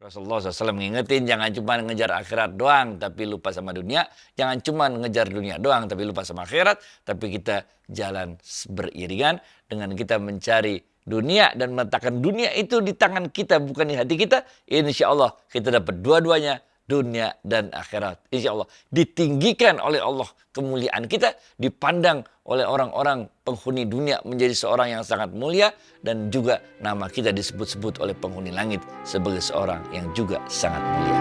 Rasulullah SAW ngingetin jangan cuma ngejar akhirat doang tapi lupa sama dunia. Jangan cuma ngejar dunia doang tapi lupa sama akhirat. Tapi kita jalan beriringan dengan kita mencari dunia dan meletakkan dunia itu di tangan kita bukan di hati kita. Insya Allah kita dapat dua-duanya, dunia dan akhirat. Insya Allah ditinggikan oleh Allah kemuliaan kita, dipandang oleh orang-orang penghuni dunia menjadi seorang yang sangat mulia, dan juga nama kita disebut-sebut oleh penghuni langit sebagai seorang yang juga sangat mulia.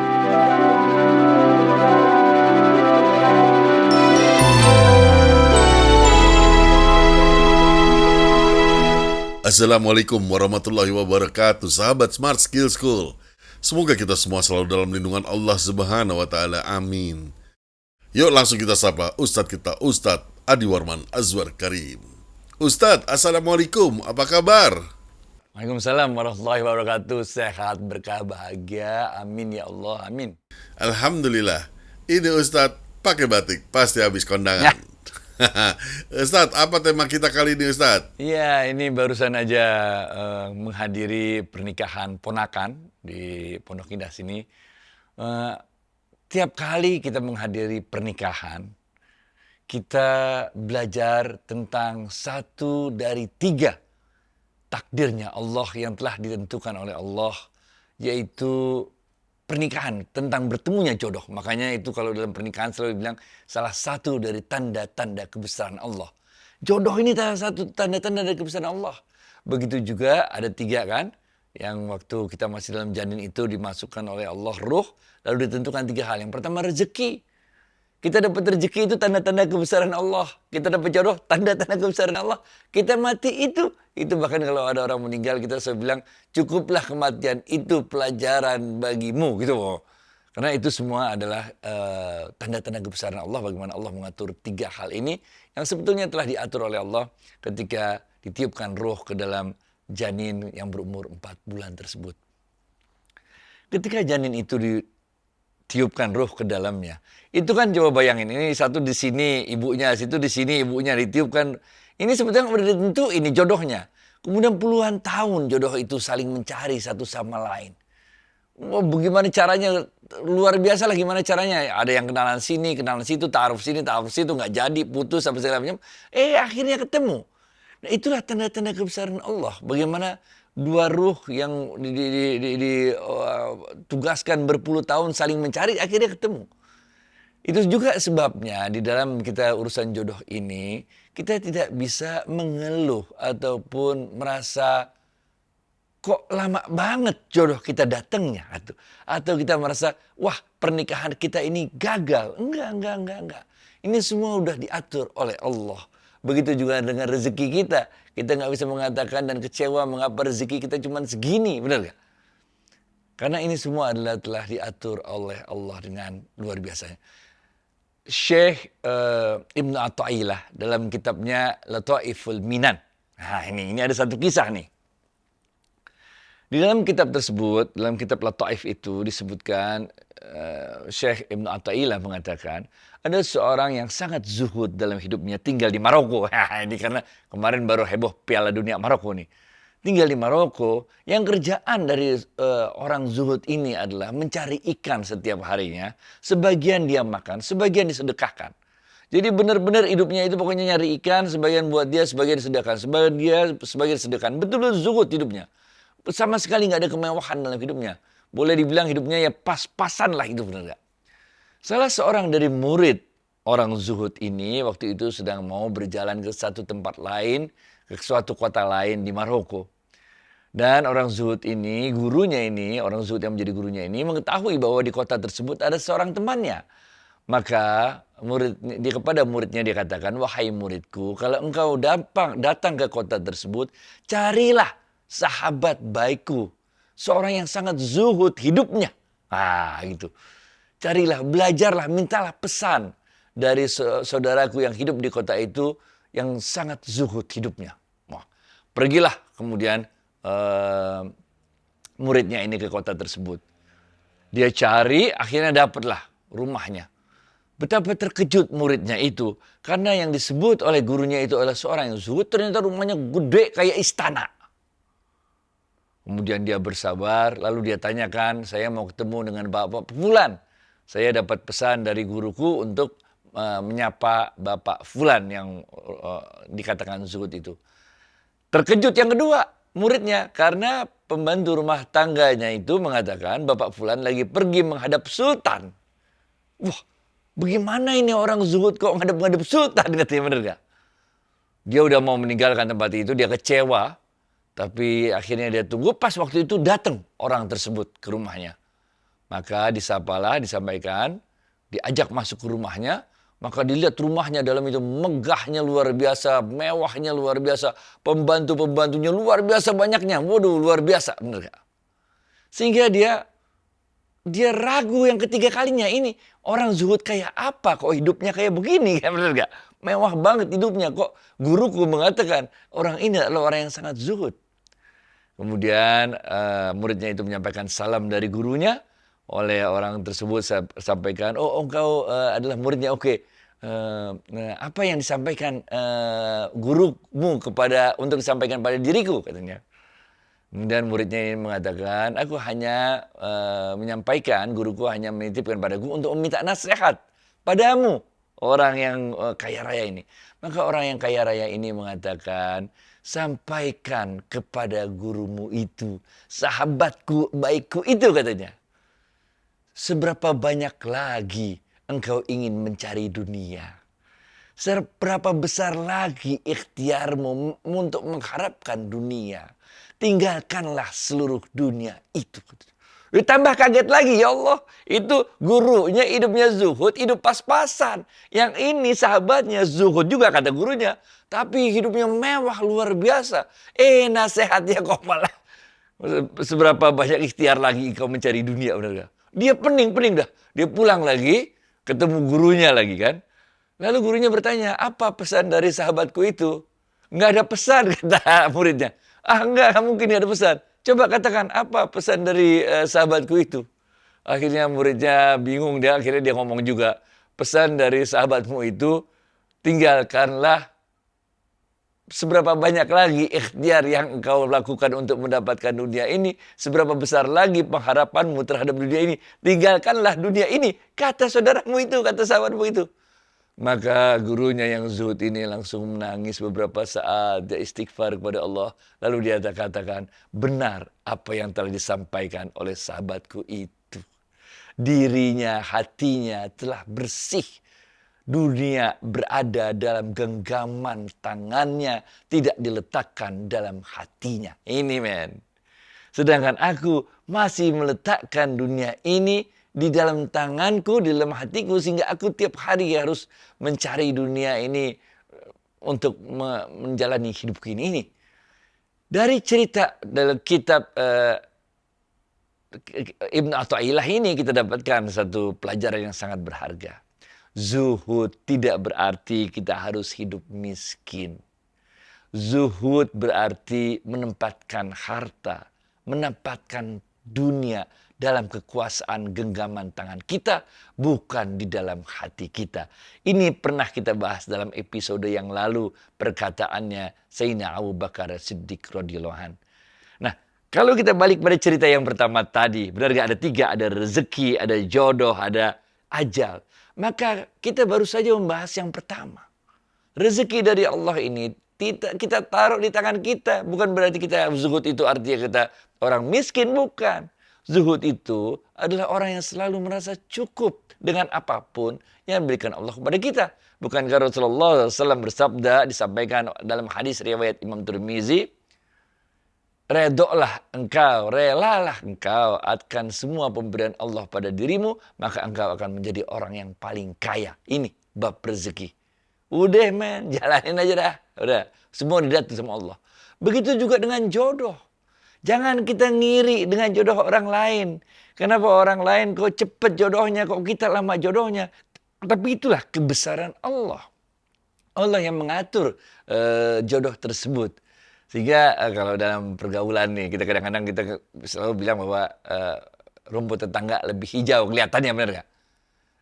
Assalamualaikum warahmatullahi wabarakatuh, sahabat Smart Skill School. Semoga kita semua selalu dalam lindungan Allah Subhanahu wa Ta'ala. Amin. Yuk langsung kita sapa Ustadz kita, Ustadz Adi Warman Azwar Karim. Ustadz, Assalamualaikum, apa kabar? Waalaikumsalam warahmatullahi wabarakatuh. Sehat, berkah, bahagia. Amin ya Allah, amin. Alhamdulillah. Ini Ustadz pakai batik, pasti habis kondangan. Ustadz, apa tema kita kali ini Ustadz? Iya, ini barusan aja menghadiri pernikahan ponakan di Pondok Indah sini. Tiap kali kita menghadiri pernikahan, kita belajar tentang satu dari tiga takdirnya Allah yang telah ditentukan oleh Allah, yaitu pernikahan, tentang bertemunya jodoh. Makanya itu kalau dalam pernikahan selalu bilang salah satu dari tanda-tanda kebesaran Allah. Jodoh ini salah satu tanda-tanda dari kebesaran Allah. Begitu juga ada tiga kan, yang waktu kita masih dalam janin itu dimasukkan oleh Allah ruh, lalu ditentukan tiga hal. Yang pertama rezeki. Kita dapat rezeki itu tanda-tanda kebesaran Allah. Kita dapat jodoh, tanda-tanda kebesaran Allah. Kita mati itu bahkan kalau ada orang meninggal kita selalu bilang cukuplah kematian itu pelajaran bagimu gitu loh. Karena itu semua adalah tanda-tanda kebesaran Allah, bagaimana Allah mengatur tiga hal ini yang sebetulnya telah diatur oleh Allah ketika ditiupkan roh ke dalam janin yang berumur 4 bulan tersebut. Ketika janin itu ditiupkan roh ke dalamnya, itu kan coba bayangin, ini satu di sini ibunya, situ di sini ibunya, ditiupkan. Ini sebetulnya udah ditentu ini jodohnya. Kemudian puluhan tahun jodoh itu saling mencari satu sama lain. Wah, bagaimana caranya? Luar biasa lah gimana caranya. Ada yang kenalan sini, kenalan situ, taruh sini, taruh situ, nggak jadi, putus, sampai segala macam. Akhirnya ketemu. Nah, itulah tanda-tanda kebesaran Allah. Bagaimana dua ruh yang ditugaskan berpuluh tahun saling mencari, akhirnya ketemu. Itu juga sebabnya di dalam kita urusan jodoh ini, kita tidak bisa mengeluh ataupun merasa kok lama banget jodoh kita datangnya. Atau kita merasa, wah pernikahan kita ini gagal. Enggak. Ini semua udah diatur oleh Allah. Begitu juga dengan rezeki kita. Kita nggak bisa mengatakan dan kecewa mengapa rezeki kita cuma segini. Benar gak? Karena ini semua adalah telah diatur oleh Allah dengan luar biasanya. Syekh Ibnu Athaillah dalam kitabnya Lataiful Minan. Nah ini ada satu kisah nih. Di dalam kitab tersebut, dalam kitab Lataif itu disebutkan Syekh Ibnu Athaillah mengatakan ada seorang yang sangat zuhud dalam hidupnya, tinggal di Maroko. Ini karena kemarin baru heboh Piala Dunia Maroko nih. Tinggal di Maroko, yang kerjaan dari orang zuhud ini adalah mencari ikan setiap harinya. Sebagian dia makan, sebagian disedekahkan. Jadi benar-benar hidupnya itu pokoknya nyari ikan, sebagian buat dia, sebagian disedekahkan. Sebagian disedekahkan. Betul-betul zuhud hidupnya. Sama sekali nggak ada kemewahan dalam hidupnya. Boleh dibilang hidupnya ya pas-pasan lah itu, benar nggak? Salah seorang dari murid orang zuhud ini waktu itu sedang mau berjalan ke satu tempat lain, ke suatu kota lain di Maroko. Dan orang zuhud ini, orang zuhud yang menjadi gurunya ini mengetahui bahwa di kota tersebut ada seorang temannya. Maka kepada muridnya dia katakan, wahai muridku, kalau engkau datang ke kota tersebut, carilah sahabat baikku, seorang yang sangat zuhud hidupnya. Gitu. Carilah, belajarlah, mintalah pesan dari saudaraku yang hidup di kota itu yang sangat zuhud hidupnya. Pergilah kemudian muridnya ini ke kota tersebut. Dia cari, akhirnya dapatlah rumahnya. Betapa terkejut muridnya itu. Karena yang disebut oleh gurunya itu adalah seorang yang zuhud, ternyata rumahnya gede kayak istana. Kemudian dia bersabar, lalu dia tanyakan, saya mau ketemu dengan Bapak Fulan. Saya dapat pesan dari guruku untuk menyapa Bapak Fulan yang dikatakan zuhud itu. Terkejut yang kedua, muridnya, karena pembantu rumah tangganya itu mengatakan Bapak Fulan lagi pergi menghadap sultan. Wah, bagaimana ini orang zuhud kok menghadap-menghadap sultan, katanya, bener gak? Dia udah mau meninggalkan tempat itu, dia kecewa. Tapi akhirnya dia tunggu, pas waktu itu datang orang tersebut ke rumahnya. Maka disapalah, disampaikan, diajak masuk ke rumahnya. Maka dilihat rumahnya dalam itu megahnya luar biasa, mewahnya luar biasa. Pembantu-pembantunya luar biasa banyaknya. Waduh, luar biasa, bener gak? Sehingga dia ragu yang ketiga kalinya, ini orang zuhud kayak apa, kok hidupnya kayak begini, kan, bener gak? Mewah banget hidupnya, kok guruku mengatakan orang ini adalah orang yang sangat zuhud. Kemudian muridnya itu menyampaikan salam dari gurunya. Oleh orang tersebut saya sampaikan, oh engkau adalah muridnya, oke. Apa yang disampaikan gurumu untuk disampaikan pada diriku, katanya. Kemudian muridnya ini mengatakan, aku hanya menyampaikan, guruku hanya menitipkan padaku untuk meminta nasihat padamu, orang yang kaya raya ini. Maka orang yang kaya raya ini mengatakan, sampaikan kepada gurumu itu, sahabatku baikku itu, katanya. Seberapa banyak lagi engkau ingin mencari dunia? Seberapa besar lagi ikhtiarmu untuk mengharapkan dunia? Tinggalkanlah seluruh dunia itu. Ditambah kaget lagi, ya Allah, itu gurunya hidupnya zuhud, hidup pas-pasan. Yang ini sahabatnya zuhud juga kata gurunya, tapi hidupnya mewah luar biasa. Nasihatnya kok malah seberapa banyak ikhtiar lagi kau mencari dunia, benar gak? Dia pening dah. Dia pulang lagi, ketemu gurunya lagi kan. Lalu gurunya bertanya, apa pesan dari sahabatku itu? Nggak ada pesan, kata muridnya. Nggak mungkin ada pesan. Coba katakan, apa pesan dari sahabatku itu? Akhirnya muridnya bingung, akhirnya dia ngomong juga. Pesan dari sahabatmu itu, tinggalkanlah seberapa banyak lagi ikhtiar yang engkau lakukan untuk mendapatkan dunia ini, seberapa besar lagi pengharapanmu terhadap dunia ini. Tinggalkanlah dunia ini, kata saudaramu itu, kata sahabatmu itu. Maka gurunya yang zuhud ini langsung menangis beberapa saat. Dia istighfar kepada Allah. Lalu dia katakan, benar apa yang telah disampaikan oleh sahabatku itu. Dirinya, hatinya telah bersih. Dunia berada dalam genggaman tangannya. Tidak diletakkan dalam hatinya. Ini men. Sedangkan aku masih meletakkan dunia ini di dalam tanganku, di dalam hatiku, sehingga aku tiap hari harus mencari dunia ini untuk menjalani hidupku ini. Dari cerita dalam kitab Ibn Athaillah ini kita dapatkan satu pelajaran yang sangat berharga. Zuhud tidak berarti kita harus hidup miskin. Zuhud berarti menempatkan harta, menempatkan dunia dalam kekuasaan genggaman tangan kita, bukan di dalam hati kita. Ini pernah kita bahas dalam episode yang lalu, perkataannya Sayyidina Abu Bakar Siddiq radhiyallahu anhu. Nah, kalau kita balik pada cerita yang pertama tadi, benar gak ada 3, ada rezeki, ada jodoh, ada ajal. Maka kita baru saja membahas yang pertama. Rezeki dari Allah ini kita taruh di tangan kita. Bukan berarti kita zuhud itu artinya kita orang miskin, bukan. Zuhud itu adalah orang yang selalu merasa cukup dengan apapun yang diberikan Allah kepada kita. Bukankah Rasulullah SAW bersabda, disampaikan dalam hadis riwayat Imam Tirmizi, relalah engkau akan semua pemberian Allah pada dirimu, maka engkau akan menjadi orang yang paling kaya. Ini bab rezeki. Udah men, jalanin aja dah. Udah, semua didatangi sama Allah. Begitu juga dengan jodoh. Jangan kita ngiri dengan jodoh orang lain. Kenapa orang lain kok cepet jodohnya, kok kita lama jodohnya. Tapi itulah kebesaran Allah. Allah yang mengatur jodoh tersebut. Sehingga kalau dalam pergaulan nih, kita kadang-kadang kita selalu bilang bahwa rumput tetangga lebih hijau kelihatannya, benar gak?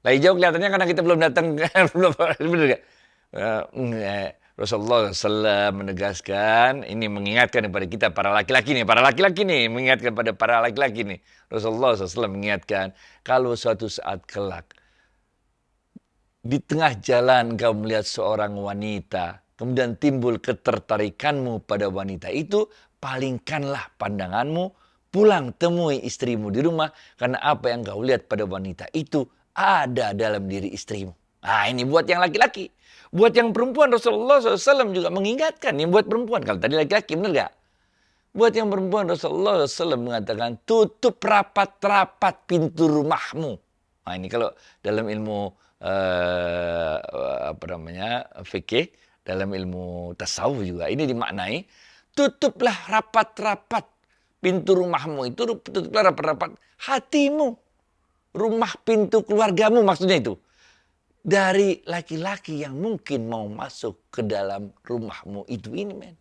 Lah hijau kelihatannya karena kita belum datang, benar gak? Rasulullah SAW menegaskan, ini mengingatkan kepada kita para laki-laki nih, mengingatkan pada para laki-laki nih. Rasulullah SAW mengingatkan, kalau suatu saat kelak di tengah jalan kau melihat seorang wanita, kemudian timbul ketertarikanmu pada wanita itu, palingkanlah pandanganmu, pulang temui istrimu di rumah, karena apa yang kau lihat pada wanita itu ada dalam diri istrimu. Nah, ini buat yang laki-laki. Buat yang perempuan, Rasulullah SAW juga mengingatkan. Yang buat perempuan, kalau tadi laki-laki, benar gak? Buat yang perempuan, Rasulullah SAW mengatakan, tutup rapat-rapat pintu rumahmu. Nah, ini kalau dalam ilmu fikih, dalam ilmu tasawuf juga ini dimaknai, tutuplah rapat-rapat pintu rumahmu itu, tutuplah rapat-rapat hatimu, rumah pintu keluargamu, maksudnya itu, dari laki-laki yang mungkin mau masuk ke dalam rumahmu itu ini, men.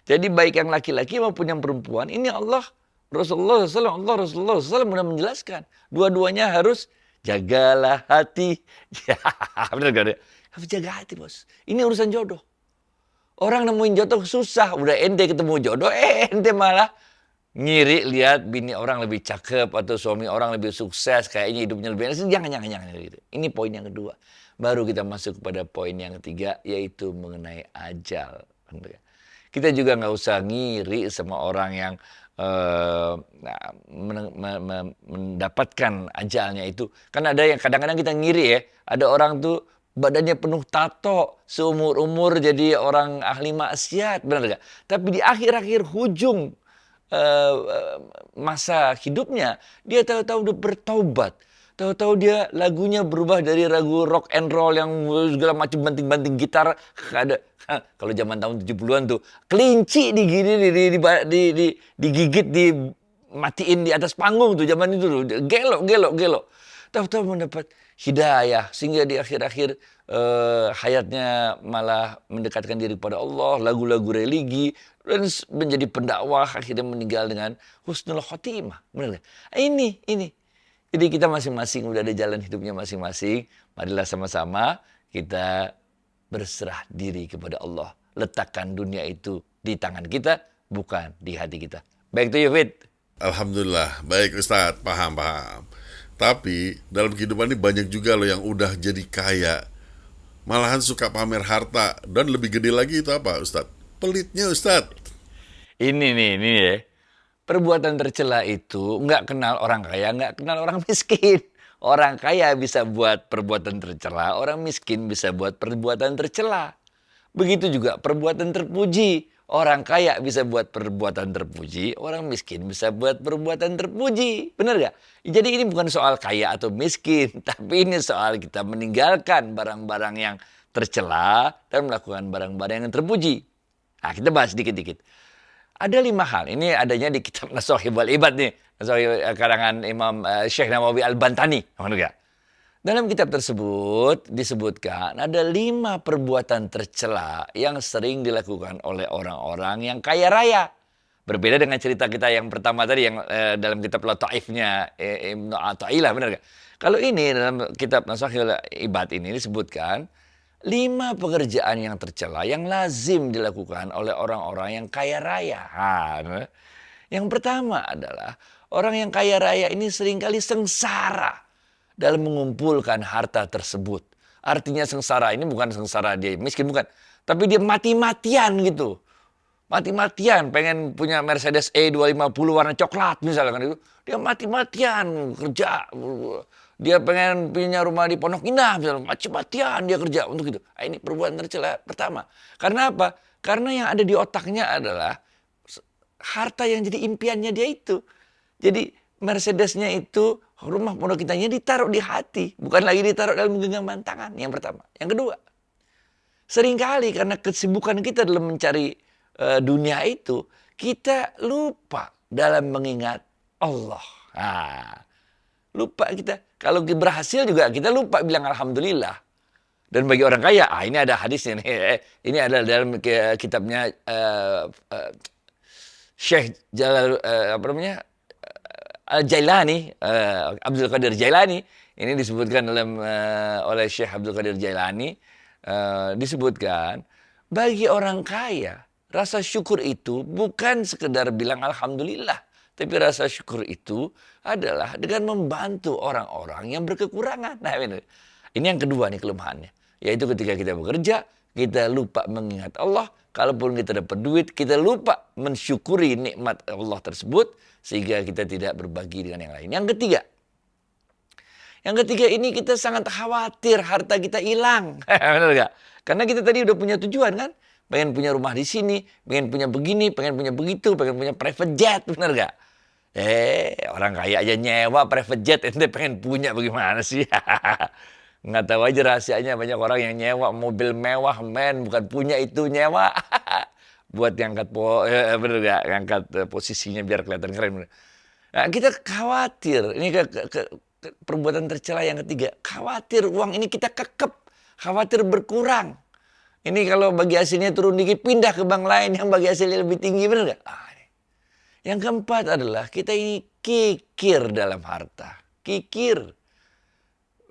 Jadi baik yang laki-laki maupun yang perempuan, ini Rasulullah SAW sudah menjelaskan, dua-duanya harus jagalah hati. Ya, benar gak? Harus jaga hati, bos. Ini urusan jodoh. Orang nemuin jodoh susah. Udah ente ketemu jodoh, ente malah ngiri lihat bini orang lebih cakep atau suami orang lebih sukses, kayaknya hidupnya lebih enak. Jangan gitu. Ini poin yang kedua. Baru kita masuk kepada poin yang ketiga, yaitu mengenai ajal. Kita juga nggak usah ngiri sama orang yang mendapatkan ajalnya itu. Kan ada yang kadang-kadang kita ngiri ya. Ada orang tuh badannya penuh tato, seumur-umur jadi orang ahli maksiat, benar gak? Tapi di akhir-akhir hujung masa hidupnya, dia tahu-tahu udah bertaubat. Tahu-tahu dia lagunya berubah dari lagu rock and roll yang segala macam banting-banting gitar. Ada kalau zaman tahun 70-an tuh kelinci digigit, dimatiin di atas panggung tuh zaman itu tuh. Gelok. Tahu-tahu mendapat hidayah sehingga di akhir-akhir hayatnya malah mendekatkan diri kepada Allah, lagu-lagu religi, dan menjadi pendakwah, akhirnya meninggal dengan husnul khotimah. Benar gak? Ini. Jadi kita masing-masing udah ada jalan hidupnya masing-masing. Marilah sama-sama kita berserah diri kepada Allah. Letakkan dunia itu di tangan kita, bukan di hati kita. Baik to you, Fit. Alhamdulillah, baik Ustadz, paham. Tapi dalam kehidupan ini banyak juga loh yang udah jadi kaya, malahan suka pamer harta, dan lebih gede lagi itu apa Ustadz? Pelitnya Ustadz. Ini ya. Perbuatan tercela itu nggak kenal orang kaya, nggak kenal orang miskin. Orang kaya bisa buat perbuatan tercela, orang miskin bisa buat perbuatan tercela. Begitu juga perbuatan terpuji. Orang kaya bisa buat perbuatan terpuji, orang miskin bisa buat perbuatan terpuji. Benar gak? Jadi ini bukan soal kaya atau miskin, tapi ini soal kita meninggalkan barang-barang yang tercela dan melakukan barang-barang yang terpuji. Nah, kita bahas dikit-dikit. Ada 5 hal. Ini adanya di kitab Nashih wal Ibad nih. Nashih karangan Imam Syekh Nawawi Al-Bantani. Dalam kitab tersebut disebutkan ada 5 perbuatan tercela yang sering dilakukan oleh orang-orang yang kaya raya. Berbeda dengan cerita kita yang pertama tadi yang dalam kitab Lataifnya Ibnu Athaillah, benar gak? Kalau ini dalam kitab Nashih wal Ibad ini disebutkan 5 pekerjaan yang tercela yang lazim dilakukan oleh orang-orang yang kaya raya. Yang pertama adalah orang yang kaya raya ini seringkali sengsara dalam mengumpulkan harta tersebut. Artinya sengsara ini bukan sengsara dia miskin, bukan. Tapi dia mati-matian gitu. Mati-matian pengen punya Mercedes E250 warna coklat misalnya kan itu. Dia mati-matian kerja. Dia pengen punya rumah di Pondok Indah misalnya. Mati-matian dia kerja untuk itu. Nah, ini perbuatan tercela pertama. Karena apa? Karena yang ada di otaknya adalah harta yang jadi impiannya dia itu. Jadi Mercedesnya itu, rumah Pondok Indahnya ditaruh di hati. Bukan lagi ditaruh dalam genggaman tangan. Yang pertama. Yang kedua. Seringkali karena kesibukan kita dalam mencari dunia itu, kita lupa dalam mengingat Allah. Lupa kita. Kalau berhasil juga kita lupa bilang Alhamdulillah. Dan bagi orang kaya, ini ada hadisnya nih. Ini ada dalam kitabnya Syekh Jalal, Jailani, Abdul Qadir Jailani. Ini disebutkan oleh Syekh Abdul Qadir Jailani. Disebutkan Bagi orang kaya, rasa syukur itu bukan sekedar bilang alhamdulillah. Tapi rasa syukur itu adalah dengan membantu orang-orang yang berkekurangan. Nah, ini yang kedua nih kelemahannya. Yaitu ketika kita bekerja, kita lupa mengingat Allah. Kalaupun kita dapat duit, kita lupa mensyukuri nikmat Allah tersebut. Sehingga kita tidak berbagi dengan yang lain. Yang ketiga ini kita sangat khawatir harta kita hilang. Benar gak? Karena kita tadi udah punya tujuan kan. Pengen punya rumah di sini, pengen punya begini, pengen punya begitu, pengen punya private jet. Benar gak? Orang kaya aja nyewa private jet, ente pengen punya bagaimana sih? Nggak tahu aja rahasianya, banyak orang yang nyewa mobil mewah, men, bukan punya itu nyewa. Buat ngangkat bener gak? Ngangkat posisinya biar kelihatan keren. Bener. Nah, kita khawatir, ini perbuatan tercela yang ketiga, khawatir uang ini kita kekep, khawatir berkurang. Ini kalau bagi hasilnya turun dikit, pindah ke bank lain yang bagi hasilnya lebih tinggi, bener gak? Yang keempat adalah kita ini kikir dalam harta. Kikir.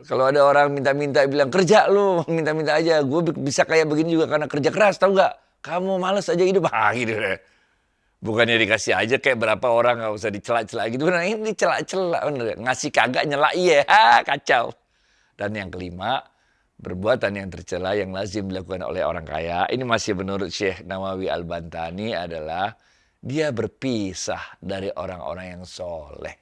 Kalau ada orang minta-minta bilang, kerja lu, minta-minta aja. Gue bisa kayak begini juga karena kerja keras, tahu gak? Kamu males aja hidup. Gitu deh. Bukannya dikasih aja kayak berapa orang gak usah dicela-cela gitu. Bener, ini dicela-cela. Bener. Ngasih kagak nyela iya. Kacau. Dan yang kelima, perbuatan yang tercela yang lazim dilakukan oleh orang kaya. Ini masih menurut Syekh Nawawi Al-Bantani adalah dia berpisah dari orang-orang yang soleh.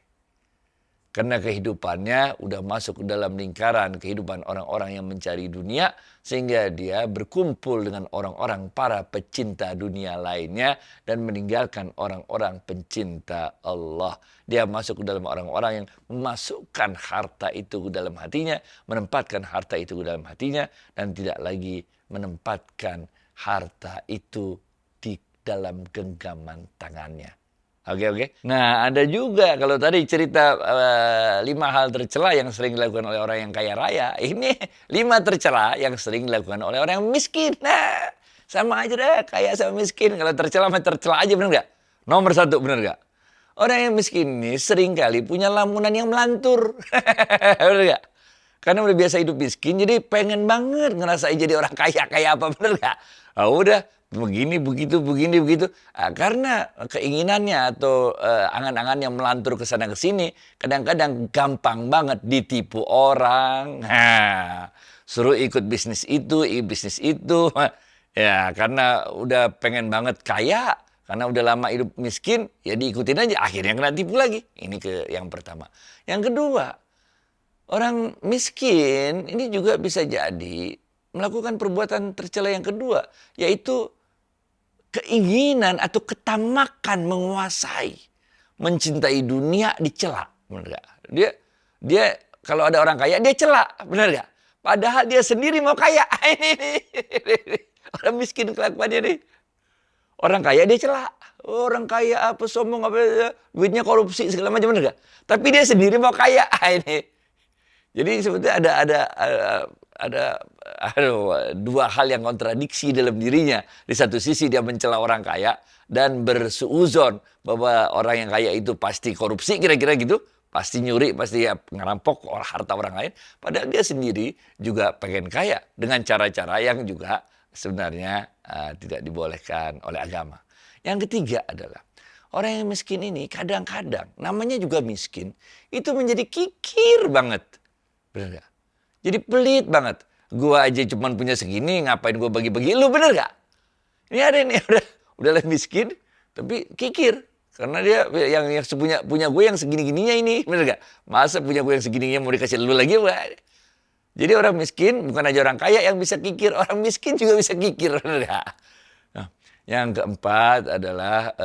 Karena kehidupannya udah masuk ke dalam lingkaran kehidupan orang-orang yang mencari dunia. Sehingga dia berkumpul dengan orang-orang para pecinta dunia lainnya. Dan meninggalkan orang-orang pencinta Allah. Dia masuk ke dalam orang-orang yang memasukkan harta itu ke dalam hatinya. Menempatkan harta itu ke dalam hatinya. Dan tidak lagi menempatkan harta itu di dalam genggaman tangannya. Oke. Nah, ada juga kalau tadi cerita 5 hal tercela yang sering dilakukan oleh orang yang kaya raya. Ini 5 tercela yang sering dilakukan oleh orang yang miskin. Nah, sama aja deh, kaya sama miskin. Kalau tercela mah tercela aja, bener gak? Nomor 1, bener gak? Orang yang miskin ini sering kali punya lamunan yang melantur. Bener gak? Karena udah biasa hidup miskin, jadi pengen banget ngerasain jadi orang kaya. Kayak apa, bener gak? Udah, begini, begitu. Karena keinginannya atau angan-angan yang melantur ke sana ke sini, kadang-kadang gampang banget ditipu orang. Suruh ikut bisnis itu, bisnis itu. Ya, karena udah pengen banget kaya, karena udah lama hidup miskin, ya diikutin aja. Akhirnya kena tipu lagi. Ini yang pertama. Yang kedua, orang miskin ini juga bisa jadi melakukan perbuatan tercela yang kedua, yaitu keinginan atau ketamakan menguasai, mencintai dunia dicela, benar gak? Dia kalau ada orang kaya dia cela, benar gak? Padahal dia sendiri mau kaya. Orang miskin kelakuannya nih. Orang kaya dia cela. Orang kaya apa sombong apa duitnya korupsi segala macam, benar gak? Tapi dia sendiri mau kaya. Jadi sebetulnya ada dua hal yang kontradiksi dalam dirinya. Di satu sisi dia mencela orang kaya dan bersuuzon bahwa orang yang kaya itu pasti korupsi, kira-kira gitu. Pasti nyuri, pasti ngerampok harta orang lain. Padahal dia sendiri juga pengen kaya dengan cara-cara yang juga sebenarnya tidak dibolehkan oleh agama. Yang ketiga adalah orang yang miskin ini kadang-kadang namanya juga miskin, itu menjadi kikir banget. Bener gak? Jadi pelit banget. Gua aja cuma punya segini, ngapain gua bagi-bagi? Lu bener gak? Ini ada nih, udah miskin, tapi kikir. Karena dia yang punya gue yang segini-gininya ini, bener gak? Masa punya gue yang segininya mau dikasih lu lagi? Jadi orang miskin, bukan aja orang kaya yang bisa kikir, orang miskin juga bisa kikir, bener gak? Nah, yang keempat adalah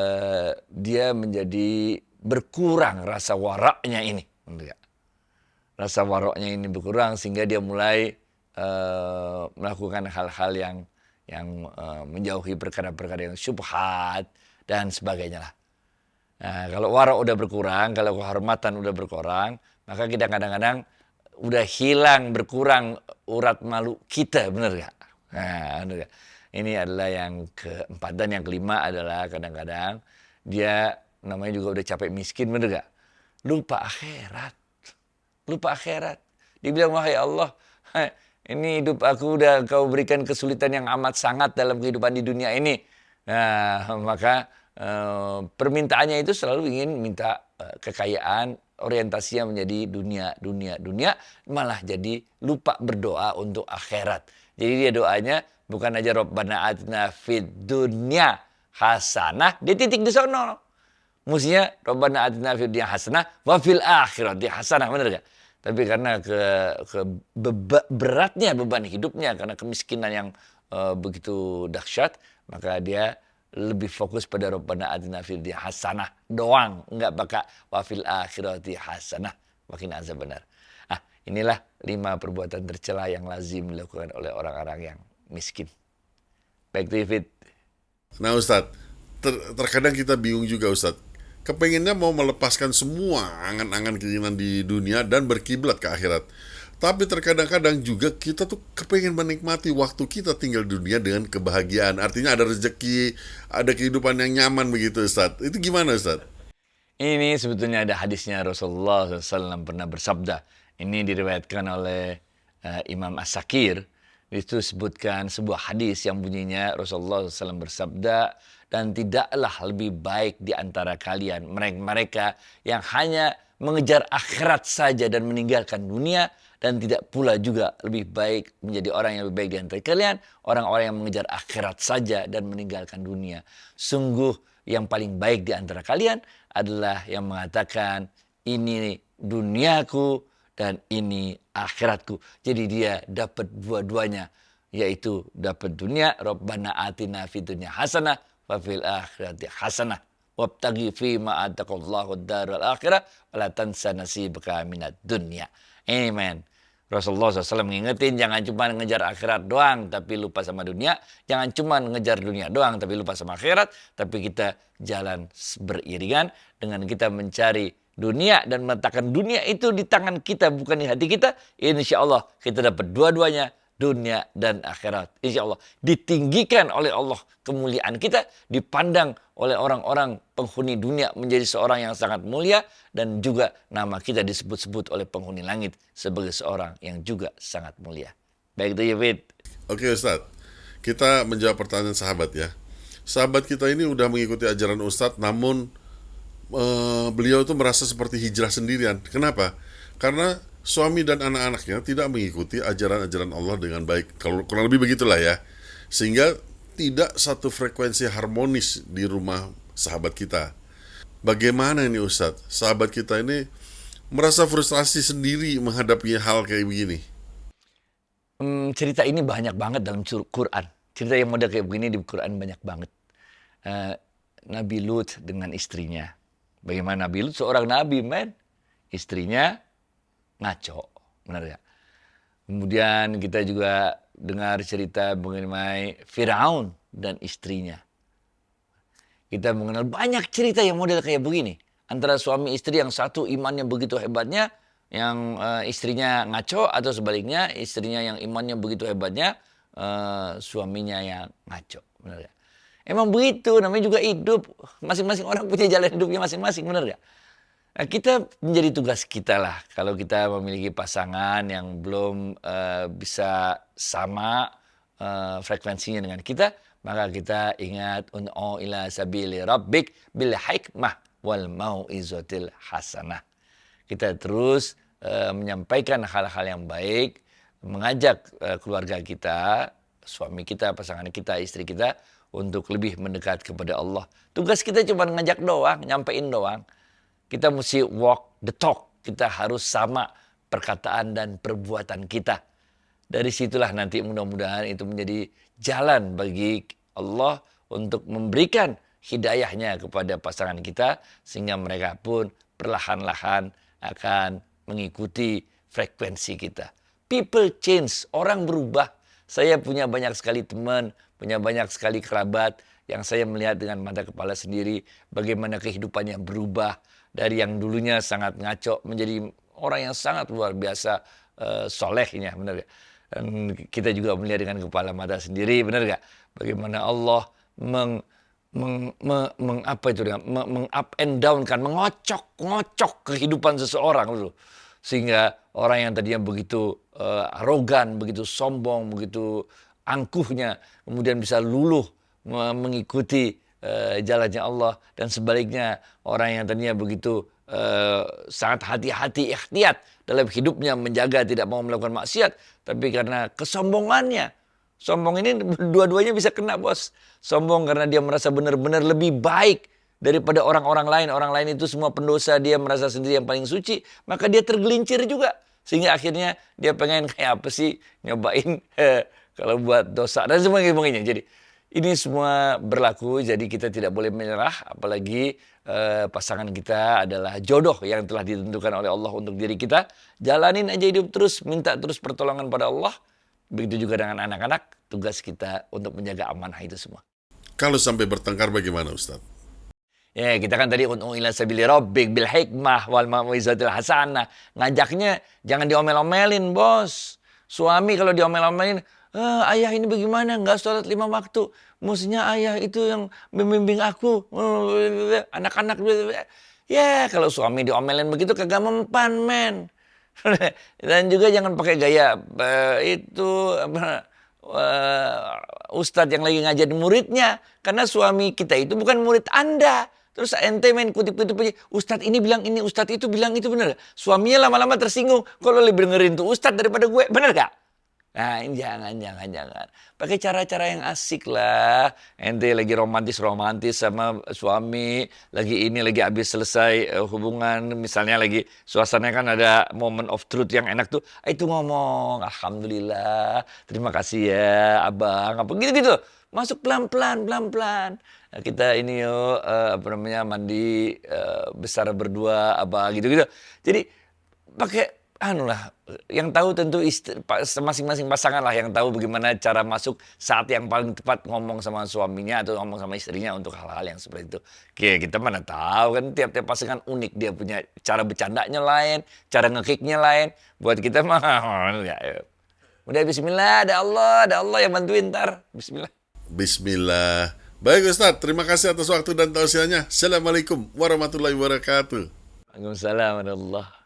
dia menjadi berkurang rasa waraknya ini, bener gak? Rasa waroknya ini berkurang sehingga dia mulai melakukan hal-hal yang menjauhi perkara-perkara yang syubhat dan sebagainya lah. Nah, kalau warok udah berkurang, kalau kehormatan udah berkurang, maka kita kadang-kadang udah hilang, berkurang urat malu kita, bener gak? Nah, bener gak? Ini adalah yang keempat. Dan yang kelima adalah kadang-kadang dia namanya juga udah capek miskin, bener gak? Lupa akhirat. Dia bilang, wahai Allah, ini hidup aku udah kau berikan kesulitan yang amat sangat dalam kehidupan di dunia ini. Nah, maka permintaannya itu selalu ingin minta kekayaan, orientasinya menjadi dunia, malah jadi lupa berdoa untuk akhirat. Jadi dia doanya bukan aja Rabbana atina fid dunya hasanah, dia titik di sono. Mestinya Rabbana atina fid dunya hasanah wa fil akhirati hasanah, benar gak? Tapi karena beratnya beban hidupnya, karena kemiskinan yang begitu dahsyat, maka dia lebih fokus pada Rabbana atina fid dunya hasanah doang, enggak pakai wa fil akhirati hasanah. Makin azab benar. Ah, inilah 5 perbuatan tercela yang lazim dilakukan oleh orang-orang yang miskin. Baik to you, Fit. Nah Ustadz, terkadang kita bingung juga Ustadz. Kepengennya mau melepaskan semua angan-angan keinginan di dunia dan berkiblat ke akhirat. Tapi terkadang-kadang juga kita tuh kepengen menikmati waktu kita tinggal di dunia dengan kebahagiaan. Artinya ada rezeki, ada kehidupan yang nyaman begitu Ustadz. Itu gimana Ustadz? Ini sebetulnya ada hadisnya, Rasulullah SAW pernah bersabda. Ini diriwayatkan oleh Imam As-Sakir. Itu sebutkan sebuah hadis yang bunyinya Rasulullah SAW bersabda, dan tidaklah lebih baik di antara kalian mereka yang hanya mengejar akhirat saja dan meninggalkan dunia, dan tidak pula juga lebih baik menjadi orang yang lebih baik di antara kalian orang-orang yang mengejar akhirat saja dan meninggalkan dunia. Sungguh yang paling baik di antara kalian adalah yang mengatakan ini duniaku dan ini akhiratku. Jadi dia dapat dua-duanya, yaitu dapat dunia, Rabbana atina fid dunya hasanah wa fil akhirati hasanah wabtaghi fi ma ataqallahu ad-daral akhirah wa la tansa nasibaka minad dunya. Amen. Rasulullah SAW mengingetin, jangan cuma ngejar akhirat doang tapi lupa sama dunia. Jangan cuma ngejar dunia doang tapi lupa sama akhirat. Tapi kita jalan beriringan dengan kita mencari dunia dan meletakkan dunia itu di tangan kita, bukan di hati kita. Insya Allah kita dapat dua-duanya, dunia dan akhirat. Insya Allah ditinggikan oleh Allah kemuliaan kita, dipandang oleh orang-orang penghuni dunia menjadi seorang yang sangat mulia, dan juga nama kita disebut-sebut oleh penghuni langit sebagai seorang yang juga sangat mulia. Baik itu ya, Fit. Oke Ustadz, kita menjawab pertanyaan sahabat ya. Sahabat kita ini udah mengikuti ajaran Ustadz, namun beliau itu merasa seperti hijrah sendirian. Kenapa? Karena suami dan anak-anaknya tidak mengikuti ajaran-ajaran Allah dengan baik. Kalau kurang lebih begitulah ya. Sehingga tidak satu frekuensi harmonis di rumah sahabat kita. Bagaimana ini Ustadz? Sahabat kita ini merasa frustasi sendiri menghadapi hal kayak begini. Cerita ini banyak banget dalam Quran. Cerita yang model kayak begini di Quran banyak banget. Nabi Lut dengan istrinya. Bagaimana Nabi Lut seorang nabi, men? Istrinya ngaco, benar ya? Kemudian kita juga dengar cerita mengenai Firaun dan istrinya. Kita mengenal banyak cerita yang model kayak begini. Antara suami istri yang satu imannya begitu hebatnya, yang istrinya ngaco, atau sebaliknya istrinya yang imannya begitu hebatnya, suaminya yang ngaco. Benar ya? Emang begitu, namanya juga hidup. Masing-masing orang punya jalan hidupnya masing-masing, benar gak? Nah, kita menjadi tugas kita lah, kalau kita memiliki pasangan yang belum bisa sama frekuensinya dengan kita, maka kita ingat un'u ila sabili rabbik bil hikmah wal mau'izatil hasanah. Kita terus menyampaikan hal-hal yang baik, mengajak keluarga kita, suami kita, pasangan kita, istri kita untuk lebih mendekat kepada Allah. Tugas kita cuma ngajak doang, nyampein doang. Kita mesti walk the talk. Kita harus sama perkataan dan perbuatan kita. Dari situlah nanti mudah-mudahan itu menjadi jalan bagi Allah untuk memberikan hidayahnya kepada pasangan kita, sehingga mereka pun perlahan-lahan akan mengikuti frekuensi kita. People change, orang berubah. Saya punya banyak sekali teman, punya banyak sekali kerabat yang saya melihat dengan mata kepala sendiri bagaimana kehidupannya berubah dari yang dulunya sangat ngaco menjadi orang yang sangat luar biasa solehnya, benar gak? Dan kita juga melihat dengan kepala mata sendiri, benar gak? Bagaimana Allah up and down kan, mengocok kehidupan seseorang dulu. Sehingga orang yang tadinya begitu arogan, begitu sombong, begitu angkuhnya, kemudian bisa luluh mengikuti jalannya Allah. Dan sebaliknya, orang yang tadinya begitu sangat hati-hati, ikhtiat dalam hidupnya, menjaga tidak mau melakukan maksiat, tapi karena kesombongannya, sombong ini dua-duanya bisa kena, bos. Sombong karena dia merasa benar-benar lebih baik daripada orang-orang lain. Orang lain itu semua pendosa, dia merasa sendiri yang paling suci. Maka dia tergelincir juga. Sehingga akhirnya dia pengen kayak apa sih, nyobain kalau buat dosa dan sebagainya. Jadi ini semua berlaku, jadi kita tidak boleh menyerah. Apalagi pasangan kita adalah jodoh yang telah ditentukan oleh Allah untuk diri kita. Jalanin aja hidup terus, minta terus pertolongan pada Allah. Begitu juga dengan anak-anak, tugas kita untuk menjaga amanah itu semua. Kalau sampai bertengkar bagaimana, Ustaz? Ya, kita kan tadi ud'u ila sabili rabbik bil hikmah wal mau'izatil hasanah. Ngajaknya jangan diomel-omelin, bos. Suami kalau diomel-omelin, ayah ini bagaimana? Nggak sholat 5 waktu. Mestinya ayah itu yang membimbing aku. Anak-anak. Ya, kalau suami diomelin begitu kagak mempan, men. Dan juga jangan pakai gaya ustadz yang lagi ngajarin muridnya. Karena suami kita itu bukan murid Anda. Terus ente main kutip-kutip aja. Ustadz ini bilang ini, ustadz itu bilang itu, bener gak? Suaminya lama-lama tersinggung. Kalau lebih dengerin tuh ustadz daripada gue, bener gak? Nah ini jangan. Pakai cara-cara yang asik lah. Ente lagi romantis sama suami. Lagi habis selesai hubungan. Misalnya lagi suasananya kan ada moment of truth yang enak tuh. Itu ngomong, alhamdulillah, terima kasih ya abang. Apa gitu-gitu. Masuk pelan-pelan. Nah, kita ini yuk, mandi besar berdua, apa gitu-gitu. Jadi pakai yang tahu tentu masing-masing pasangan lah yang tahu bagaimana cara masuk saat yang paling tepat ngomong sama suaminya atau ngomong sama istrinya untuk hal-hal yang seperti itu. Oke, kita mana tahu kan tiap-tiap pasangan unik, dia punya cara bercandanya lain, cara ngekicknya lain. Buat kita mah ya. Udah bismillah, ada Allah yang bantuin ntar. Bismillah. Bismillah. Baik, Ustaz, terima kasih atas waktu dan tausiahnya. Assalamualaikum warahmatullahi wabarakatuh. Waalaikumsalam warahmatullahi wabarakatuh.